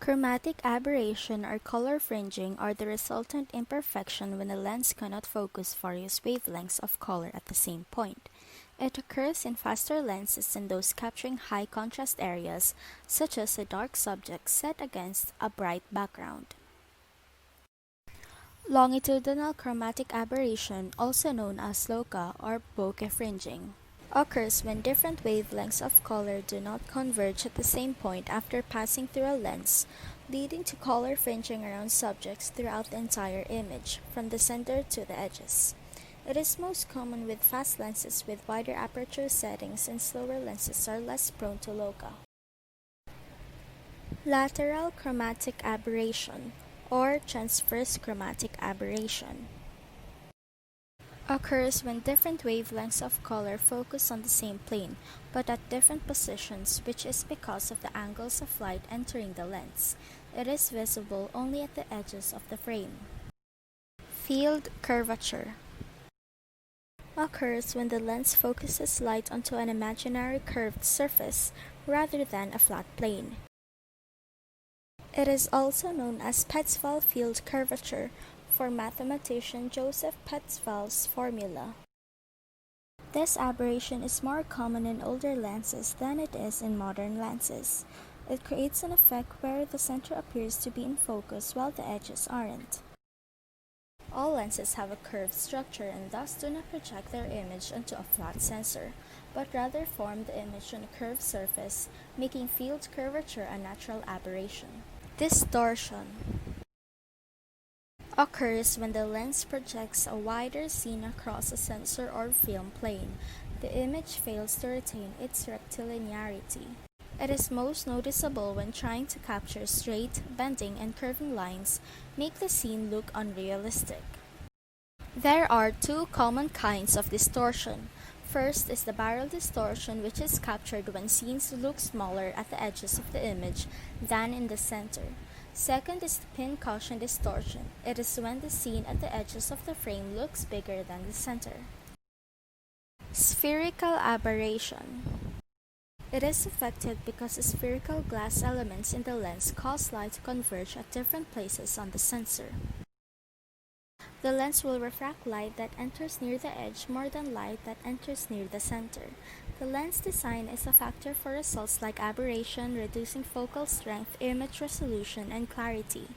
Chromatic aberration or color fringing are the resultant imperfection when a lens cannot focus various wavelengths of color at the same point. It occurs in faster lenses than those capturing high contrast areas, such as a dark subject set against a bright background. Longitudinal chromatic aberration, also known as loca or bokeh fringing, occurs when different wavelengths of color do not converge at the same point after passing through a lens, leading to color fringing around subjects throughout the entire image, from the center to the edges. It is most common with fast lenses with wider aperture settings, and slower lenses are less prone to loca. Lateral chromatic aberration, or transverse chromatic aberration, occurs when different wavelengths of color focus on the same plane, but at different positions, which is because of the angles of light entering the lens. It is visible only at the edges of the frame. Field curvature occurs when the lens focuses light onto an imaginary curved surface rather than a flat plane. It is also known as Petzval field curvature for mathematician Joseph Petzval's formula. This aberration is more common in older lenses than it is in modern lenses. It creates an effect where the center appears to be in focus while the edges aren't. All lenses have a curved structure and thus do not project their image onto a flat sensor, but rather form the image on a curved surface, making field curvature a natural aberration. Distortion occurs when the lens projects a wider scene across a sensor or film plane. The image fails to retain its rectilinearity. It is most noticeable when trying to capture straight, bending, and curving lines, make the scene look unrealistic. There are two common kinds of distortion. First is the barrel distortion, which is captured when scenes look smaller at the edges of the image than in the center. Second is the pin cushion distortion. It is when the scene at the edges of the frame looks bigger than the center. Spherical aberration. It is affected because the spherical glass elements in the lens cause light to converge at different places on the sensor. The lens will refract light that enters near the edge more than light that enters near the center. The lens design is a factor for results like aberration, reducing focal strength, image resolution, and clarity.